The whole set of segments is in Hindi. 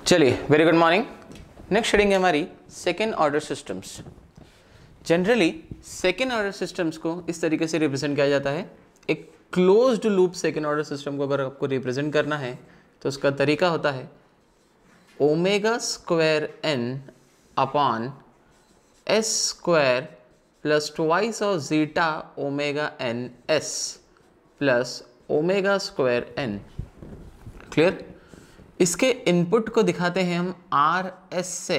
चलिए, very good morning. Next heading है हमारी second order systems. Generally second order systems को इस तरीके से रिप्रेजेंट किया जाता है। एक closed loop second order system को अगर आपको रिप्रेजेंट करना है तो उसका तरीका होता है omega square N upon S square plus twice of zeta omega N S plus omega square N. Clear? इसके इनपुट को दिखाते हैं हम आर एस से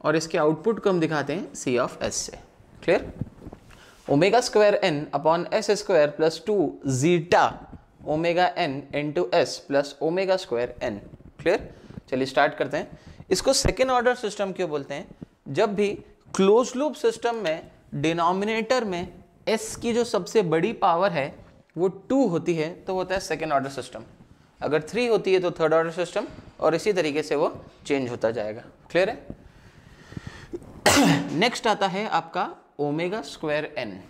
और इसके आउटपुट को हम दिखाते हैं सी ऑफ एस से। Clear? Omega square N upon S square plus 2 zeta omega N into S plus omega square N. Clear? चलिए स्टार्ट करते हैं। इसको सेकेंड ऑर्डर सिस्टम क्यों बोलते हैं? जब भी क्लोज लूप सिस्टम में डिनोमिनेटर में एस की जो सबसे बड़ी पावर है वो 2 होती है तो होता है सेकेंड ऑर्डर सिस्टम। अगर 3 होती है तो थर्ड ऑर्डर सिस्टम, और इसी तरीके से वो चेंज होता जाएगा। क्लियर है? नेक्स्ट आता है आपका ओमेगा स्क्वायर एन।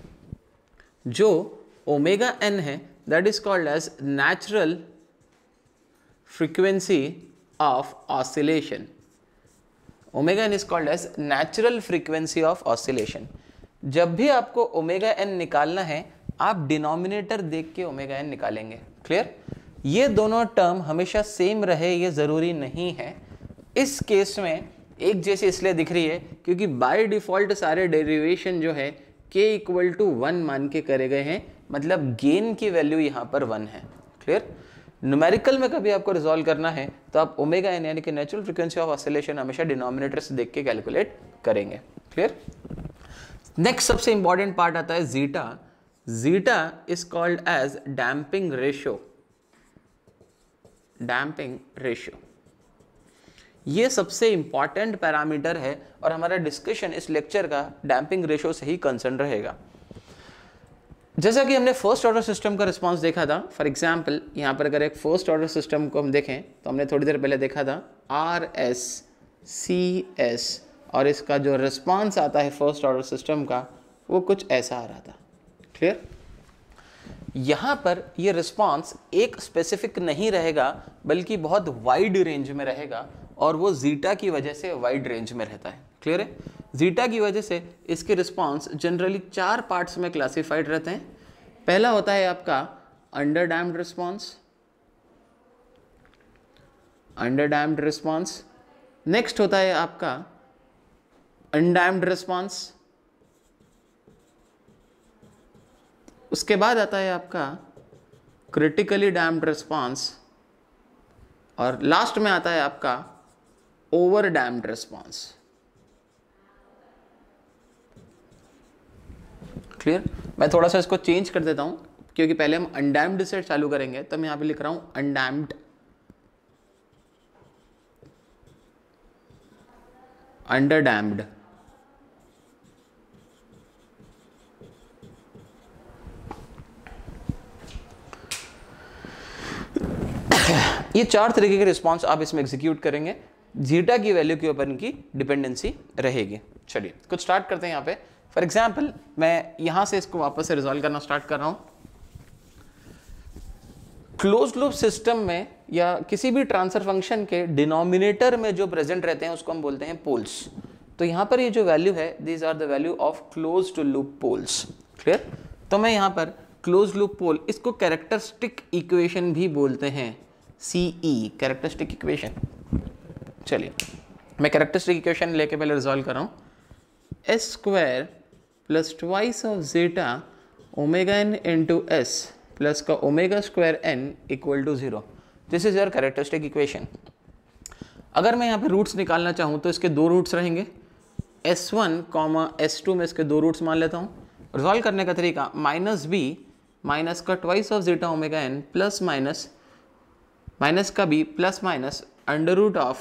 जो ओमेगा एन है that is called as natural frequency of oscillation. Omega N is called as natural frequency of oscillation. जब भी आपको ओमेगा एन निकालना है आप डिनोमिनेटर देख के ओमेगा एन निकालेंगे। क्लियर? ये दोनों टर्म हमेशा सेम रहे ये ज़रूरी नहीं है। इस केस में एक जैसी इसलिए दिख रही है क्योंकि बाय डिफ़ॉल्ट सारे डेरिवेशन जो है k इक्वल टू 1 मान के करे गए हैं, मतलब गेन की वैल्यू यहाँ पर 1 है। क्लियर? न्यूमेरिकल में कभी आपको रिजॉल्व करना है तो आप ओमेगा एन यानी कि नेचुरल फ्रीक्वेंसी ऑफ ऑसिलेशन हमेशा डिनोमिनेटर से देख के कैलकुलेट करेंगे। क्लियर? नेक्स्ट सबसे इंपॉर्टेंट पार्ट आता है zeta. Zeta is called as damping ratio. Damping ratio ये सबसे इंपॉर्टेंट पैरामीटर है और हमारा डिस्कशन इस लेक्चर का डैम्पिंग रेशियो से ही कंसर्न रहेगा। जैसा कि हमने फर्स्ट ऑर्डर सिस्टम का रिस्पांस देखा था, फॉर एग्जांपल यहाँ पर अगर एक फर्स्ट ऑर्डर सिस्टम को हम देखें तो हमने थोड़ी देर पहले देखा था आर एस सी एस, और इसका जो रिस्पांस आता है फर्स्ट ऑर्डर सिस्टम का वो कुछ ऐसा आ रहा था। क्लियर? यहाँ पर ये रिस्पांस एक स्पेसिफिक नहीं रहेगा बल्कि बहुत वाइड रेंज में रहेगा, और वो जीटा की वजह से वाइड रेंज में रहता है। क्लियर है? जीटा की वजह से इसके रिस्पांस जनरली 4 पार्ट्स में क्लासिफाइड रहते हैं। पहला होता है आपका under damped response. Under damped response. Next होता है आपका अनडैम्प्ड रिस्पांस। उसके बाद आता है आपका क्रिटिकली डैम्प्ड रिस्पांस, और लास्ट में आता है आपका ओवर डैम्प्ड रिस्पांस। क्लियर? मैं थोड़ा सा इसको चेंज कर देता हूं क्योंकि पहले हम अनडैम्प्ड से चालू करेंगे, तो मैं यहां पे लिख रहा हूं अनडैम्प्ड, अंडर डैम्प्ड, ये 4 तरीके के रिस्पांस आप इसमें एग्जीक्यूट करेंगे। जीटा की वैल्यू के ऊपर इनकी डिपेंडेंसी रहेगी। चलिए कुछ स्टार्ट करते हैं यहाँ पे। फॉर एग्जांपल मैं यहाँ से इसको वापस से रिजॉल्व करना स्टार्ट कर रहा हूँ। क्लोज लूप सिस्टम में या किसी भी ट्रांसफर फंक्शन के डिनोमिनेटर में जो प्रेजेंट रहते हैं उसको हम बोलते हैं पोल्स। तो यहाँ पर ये जो वैल्यू है these are the value of closed loop poles. Clear? तो मैं यहाँ पर क्लोज लूप पोल, इसको कैरेक्टरिस्टिक इक्वेशन भी बोलते हैं, CE कैरेक्टरिस्टिक इक्वेशन। चलिए मैं कैरेक्टरिस्टिक इक्वेशन लेके पहले रिजॉल्व कर रहा हूँ। S square plus twice of zeta omega N into S plus का omega square n equal to 0। This is your characteristic equation. अगर मैं यहाँ पे रूट्स निकालना चाहूँ तो इसके 2 रूट्स रहेंगे, S1 कॉमा S2 में इसके 2 रूट्स मान लेता हूँ। रिजॉल्व करने का तरीका माइनस बी माइनस का twice of zeta omega N plus minus minus का B plus minus under root of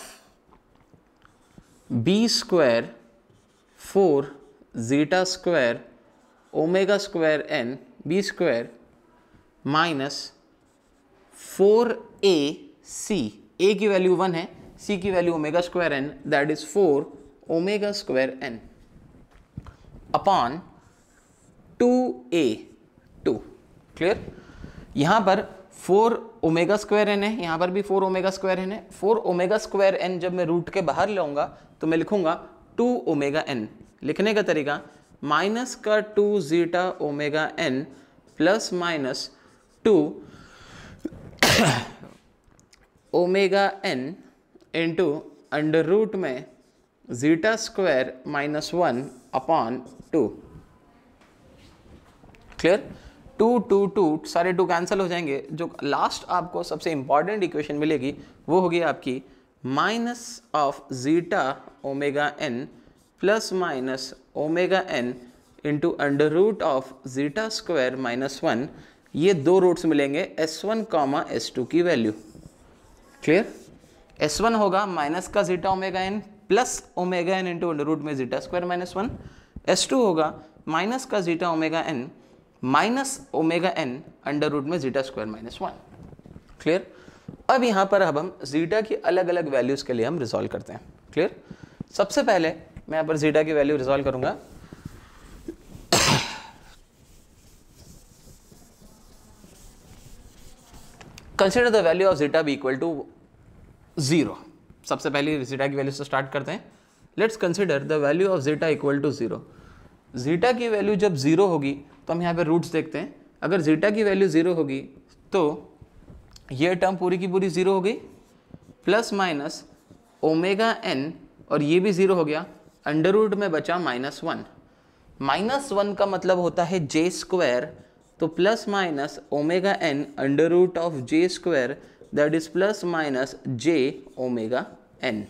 B square 4 zeta square omega square N B square minus 4a C. a की वैल्यू 1 है, c की value omega square N that is 4 omega square N upon 2a2। Clear? यहाँ पर 4 ओमेगा स्क्वायर एन है, यहाँ पर भी 4 ओमेगा स्क्वायर एन है। 4 ओमेगा स्क्वायर एन जब मैं रूट के बाहर लाऊंगा तो मैं लिखूंगा 2 ओमेगा एन। लिखने का तरीका माइनस का 2 zeta omega N plus minus 2 omega N into under root में zeta square minus 1 upon 2। Clear? 2 2 2 सारे 2 कैंसिल हो जाएंगे। जो लास्ट आपको सबसे इंपॉर्टेंट इक्वेशन मिलेगी वो होगी आपकी minus of zeta omega N plus minus omega N into under root of zeta square minus 1। ये 2 रूट्स मिलेंगे S1 कॉमा S2 की वैल्यू। क्लियर? S1 होगा माइनस का zeta omega N plus omega N into under root में जीटा स्क्वायर माइनस 1। S2 होगा माइनस का zeta omega N minus omega N under root में जीटा स्क्वायर माइनस 1। क्लियर? अब यहाँ पर अब हम जीटा की अलग अलग वैल्यूज के लिए हम रिजॉल्व करते हैं। क्लियर? सबसे पहले मैं यहाँ पर जीटा की वैल्यू रिजॉल्व करूंगा। Consider the value of zeta be equal to 0। सबसे पहले जीटा की वैल्यू से स्टार्ट करते हैं। Let's consider the value of zeta equal to 0। Zeta की वैल्यू जब 0 होगी तो हम यहाँ पे रूट्स देखते हैं। अगर जीटा की वैल्यू 0 होगी तो ये टर्म पूरी की पूरी 0 हो गई, प्लस माइनस ओमेगा एन और ये भी 0 हो गया, अंडर रूट में बचा माइनस 1। माइनस 1 का मतलब होता है जे स्क्वायर, तो plus minus omega N under root of J square that is plus minus J omega N.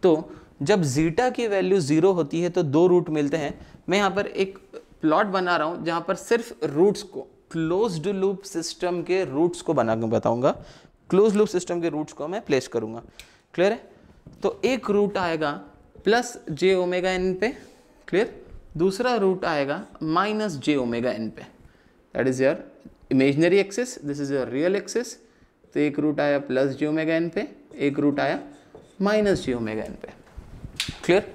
तो जब जीटा की वैल्यू 0 होती है तो 2 रूट मिलते हैं। मैं यहाँ पर एक प्लॉट बना रहा हूँ जहाँ पर सिर्फ रूट्स को, क्लोज्ड लूप सिस्टम के रूट्स को बना के बताऊँगा। क्लोज्ड लूप सिस्टम के रूट्स को मैं प्लेस करूँगा। क्लियर है? तो एक रूट आएगा प्लस जे ओमेगा एन पे। क्लियर? दूसरा रूट आएगा माइनस जे ओमेगा एन पे। That is your imaginary axis, this is your real axis. तो एक रूट आया प्लस जे ओमेगा एन पे, एक रूट आया माइनस जे ओमेगा एन पे। क्लियर?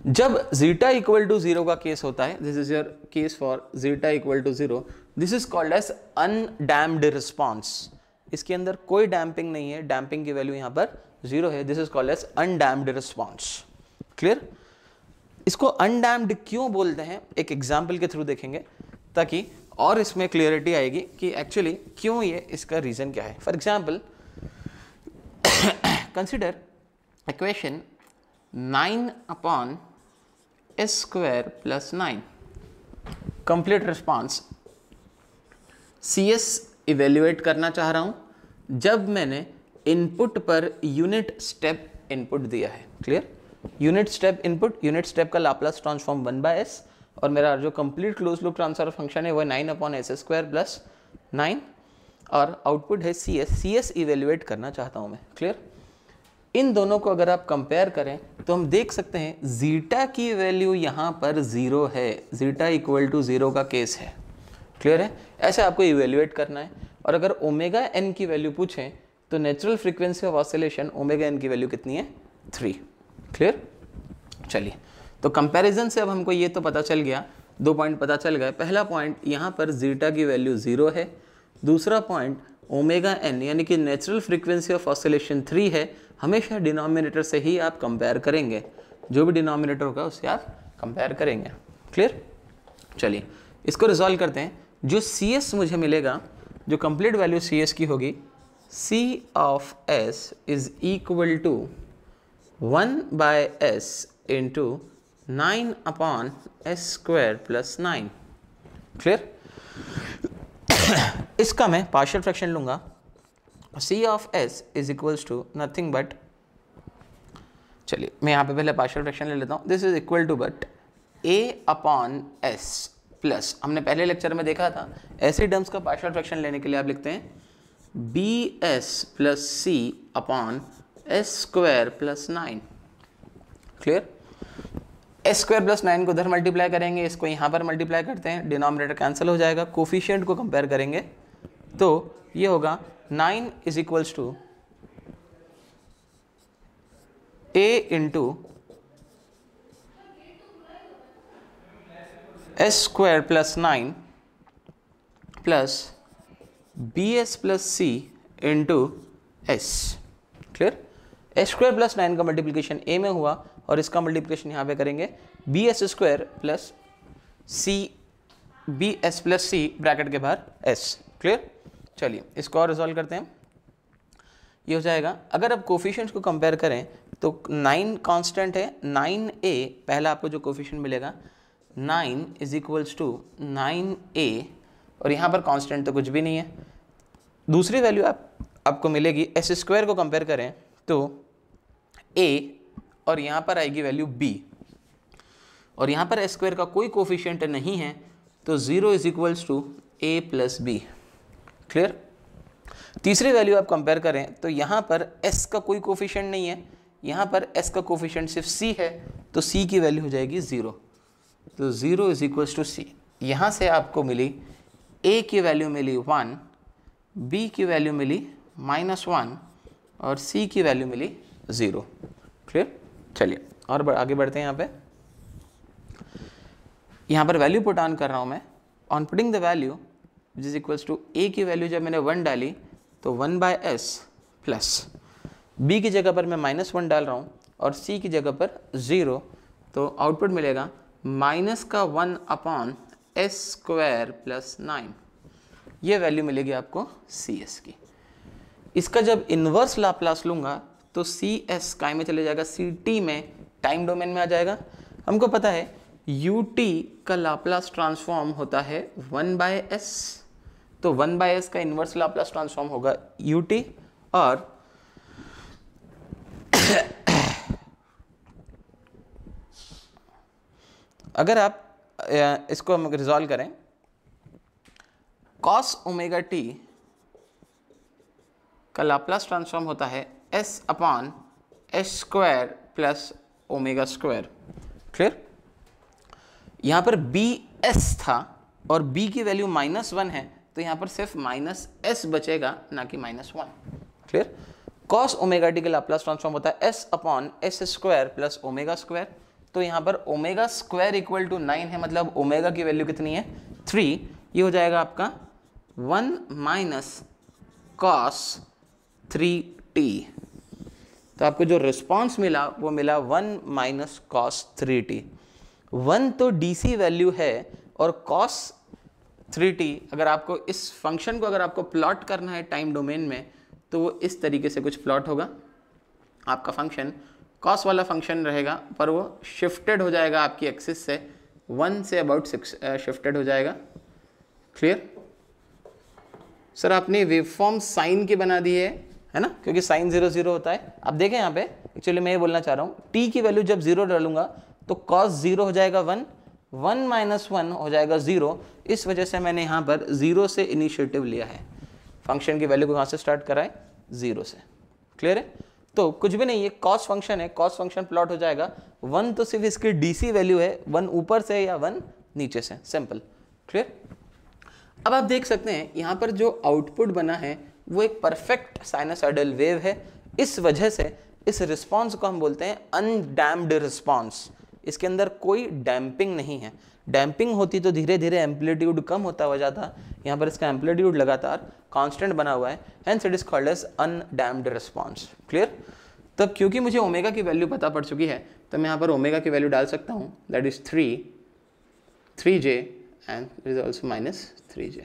जब जीटा इक्वल टू 0 का केस होता है, this is your case for zeta equal to 0, this is called as undamped response. इसके अंदर कोई डैम्पिंग नहीं है, डैम्पिंग की वैल्यू यहाँ पर 0 है। This is called as undamped response. Clear? इसको अनडैम्प्ड क्यों बोलते हैं एक एग्जाम्पल के थ्रू देखेंगे ताकि और इसमें क्लियरिटी आएगी कि एक्चुअली क्यों ये, इसका रीजन क्या है। For example consider equation 9 upon S square plus 9 complete response. CS evaluate करना चाह रहा हूं जब मैंने input per unit step input दिया है। Clear? Unit step input, unit step का लाप्लास ट्रांसफॉर्म 1/s और मेरा जो complete close loop transfer function है वो 9 अपॉन एस स्क्वायर प्लस 9 और आउटपुट है CS इवेल्युएट करना चाहता हूं मैं। क्लियर? इन दोनों को अगर आप कंपेयर करें तो हम देख सकते हैं जीटा की वैल्यू यहाँ पर 0 है। जीटा इक्वल टू 0 का केस है। क्लियर है? ऐसे आपको इवेल्युएट करना है। और अगर ओमेगा एन की वैल्यू पूछें तो natural frequency of oscillation omega N की वैल्यू कितनी है? 3। क्लियर? चलिए, तो कंपैरिजन से अब हमको ये तो पता चल गया, 2 पॉइंट पता चल गए। पहला पॉइंट, यहाँ पर जीटा की वैल्यू 0 है। दूसरा पॉइंट, ओमेगा एन यानी कि नेचुरल फ्रीक्वेंसी ऑफ ऑसिलेशन 3 है। हमेशा डिनोमिनेटर से ही आप कंपेयर करेंगे, जो भी डिनोमिनेटर होगा उससे आप कंपेयर करेंगे। क्लियर? चलिए इसको रिजॉल्व करते हैं। जो CS मुझे मिलेगा, जो कंप्लीट वैल्यू CS की होगी, C of S is equal to 1/s into 9 upon S square plus 9। Clear? इसका मैं पार्शियल फ्रैक्शन लूंगा। C of S is equals to nothing but, चलिए मैं यहाँ पे पहले पार्शियल फ्रैक्शन ले लेता हूँ। This is equal to but A upon S plus, हमने पहले लेक्चर में देखा था ऐसे टर्म्स का पार्शियल फ्रैक्शन लेने के लिए आप लिखते हैं BS plus C upon S square plus 9। Clear? S square plus 9 को उधर मल्टीप्लाई करेंगे, इसको यहाँ पर मल्टीप्लाई करते हैं, डिनोमिनेटर कैंसिल हो जाएगा। कोफिशिएंट को कंपेयर करेंगे तो ये होगा 9 is equals to A into S square plus 9 plus B S plus C into S. Clear? S square plus 9 का मल्टीप्लीकेशन ए में हुआ और इसका मल्टीप्लीकेशन यहाँ पे करेंगे बी एस स्क्वायर प्लस सी, बी एस प्लस सी ब्रैकेट के बाहर एस। क्लियर? चलिए इसको और रिजॉल्व करते हैं। ये हो जाएगा, अगर आप कोफिशिएंट्स को कंपेयर करें तो 9 कांस्टेंट है, 9a पहला आपको जो कोफिशिएंट मिलेगा 9 इज इक्वल्स टू 9a और यहाँ पर कांस्टेंट तो कुछ भी नहीं है। दूसरी वैल्यू आपको मिलेगी एस स्क्वायर को कंपेयर करें तो a और यहाँ पर आएगी वैल्यू b और यहाँ पर एस स्क्वायर का कोई कोफिशिएंट नहीं है तो 0 is equals to a plus B. Clear? तीसरी वैल्यू आप कंपेयर करें तो यहाँ पर s का कोई कोफिशिएंट नहीं है, यहाँ पर s का कोफिशिएंट सिर्फ c है तो c की वैल्यू हो जाएगी 0, तो 0 इज इक्वल्स टू c। यहाँ से आपको मिली a की वैल्यू मिली 1, b की वैल्यू मिली -1 और c की वैल्यू मिली 0। क्लियर? चलिए और आगे बढ़ते हैं। यहाँ पर वैल्यू पुट ऑन कर रहा हूँ मैं। On putting the value which is equals to a की वैल्यू जब मैंने 1 डाली तो 1/s प्लस b की जगह पर मैं -1 डाल रहा हूँ और c की जगह पर 0, तो आउटपुट मिलेगा -1/s स्क्वायर प्लस 9। ये वैल्यू मिलेगी आपको cs की। इसका जब इन्वर्स लाप्लास लूँगा तो cs काय में चले जाएगा, ct में टाइम डोमेन में आ जाएगा। हमको पता है ut का लाप्लास ट्रांसफॉर्म होता है 1/s, तो 1/s का इन्वर्स लाप्लास ट्रांसफॉर्म होगा ut और अगर आप इसको हम रिजॉल्व करें cos ओमेगा t का लाप्लास ट्रांसफॉर्म होता है s/s square plus omega square. Clear? यहाँ पर bs था और b की वैल्यू -1 है तो यहाँ पर सिर्फ -s बचेगा ना कि -1। क्लियर? cos ओमेगा टी का लाप्लास ट्रांसफॉर्म होता है s/s square plus omega square, तो यहाँ पर ओमेगा स्क्वायर इक्वल टू 9 है, मतलब ओमेगा की वैल्यू कितनी है 3। ये हो जाएगा आपका 1 - cos 3t। तो आपको जो रिस्पॉन्स मिला वो मिला 1 - cos 3t। 1 तो डीसी वैल्यू है और cos 3t अगर आपको इस फंक्शन को अगर आपको प्लॉट करना है टाइम डोमेन में तो वो इस तरीके से कुछ प्लॉट होगा। आपका फंक्शन cos वाला फंक्शन रहेगा पर वो शिफ्टेड हो जाएगा आपकी एक्सिस से 1 से अबाउट 6 शिफ्टेड हो जाएगा। क्लियर? सर आपने वेवफॉर्म साइन की बना दी है ना, क्योंकि साइन 0 0 होता है। आप देखें यहाँ पे एक्चुअली मैं ये बोलना चाह रहा हूँ t की वैल्यू जब 0 डालूंगा तो cos 0 हो जाएगा 1, 1 - 1 हो जाएगा 0। इस वजह से मैंने यहाँ पर 0 से इनिशिएटिव लिया है। फंक्शन की वैल्यू को कहाँ से स्टार्ट करा है 0 से। क्लियर है? तो कुछ भी नहीं, ये cos फंक्शन है, cos फंक्शन प्लॉट हो जाएगा। 1 तो सिर्फ इसकी डीसी वैल्यू है, 1 ऊपर से या 1 नीचे से, सिंपल। क्लियर? अब आप देख सकते हैं यहाँ पर जो आउटपुट बना है वो एक परफेक्ट साइनसॉइडल वेव है। इस वजह से इस रिस्पॉन्स को हम बोलते हैं अनडैम्प्ड रिस्पॉन्स। इसके अंदर कोई डैम्पिंग नहीं है। डैम्पिंग होती तो धीरे धीरे एम्पलीट्यूड कम होता हुआ जाता, यहाँ पर इसका एम्पलीट्यूड लगातार कांस्टेंट बना हुआ है, hence it is called as undamped response. Clear? तब क्योंकि मुझे ओमेगा की वैल्यू पता पड़ चुकी है तो मैं यहाँ पर ओमेगा की वैल्यू डाल सकता हूँ, that is 3j and it is also -3j।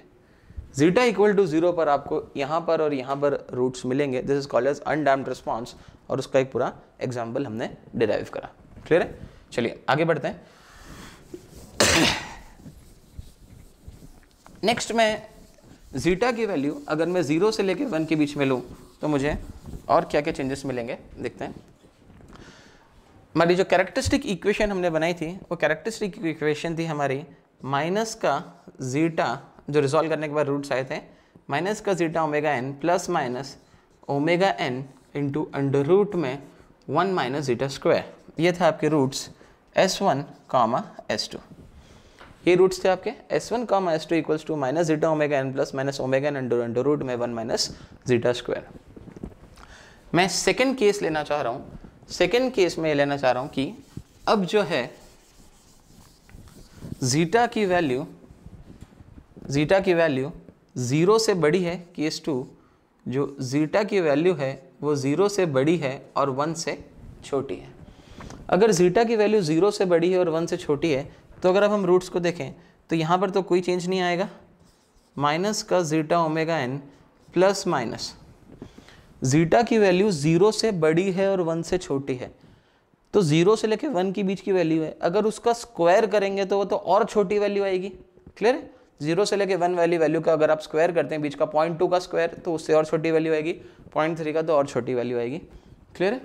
Zeta equal to 0 पर आपको यहाँ पर और यहाँ पर रूट्स मिलेंगे, this is called as undamped response, और उसका एक पूरा एग्जाम्पल हमने डिराइव करा। क्लियर है? चलिए आगे बढ़ते हैं। नेक्स्ट मैं जीटा की वैल्यू अगर मैं 0 से लेकर 1 के बीच में लूँ तो मुझे और क्या क्या चेंजेस मिलेंगे देखते हैं। हमारी जो कैरेक्टरिस्टिक इक्वेशन हमने बनाई थी वो कैरेक्टरिस्टिक इक्वेशन थी हमारी माइनस का जीटा, जो रिजॉल्व करने के बाद रूट्स आए थे, माइनस का zeta omega N plus minus omega N into under root में 1 - जीटा स्क्वायर। ये थे आपके रूट्स S1, S2। ये रूट्स थे आपके S1, S2 equals to minus zeta omega N plus minus omega N under root में 1 - जीटा स्क्वायर। मैं सेकेंड केस लेना चाह रहा हूँ। सेकेंड केस में लेना चाह रहा हूँ कि अब जो है जीटा की वैल्यू 0 से बड़ी है, केस 2 जो जीटा की वैल्यू है वो 0 से बड़ी है और 1 से छोटी है। अगर जीटा की वैल्यू 0 से बड़ी है और 1 से छोटी है तो अगर अब हम रूट्स को देखें तो यहाँ पर तो कोई चेंज नहीं आएगा, माइनस का zeta omega N plus minus zeta की वैल्यू 0 से बड़ी है और 1 से छोटी है, तो 0 से लेके 1 के बीच की वैल्यू है, अगर उसका स्क्वायर करेंगे तो वो तो और छोटी वैल्यू आएगी। क्लियर है? 0 से लेके 1 वैल्यू का अगर आप स्क्वायर करते हैं बीच का 0.2 का स्क्वायर तो उससे और छोटी वैल्यू आएगी, 0.3 का तो और छोटी वैल्यू आएगी। क्लियर है?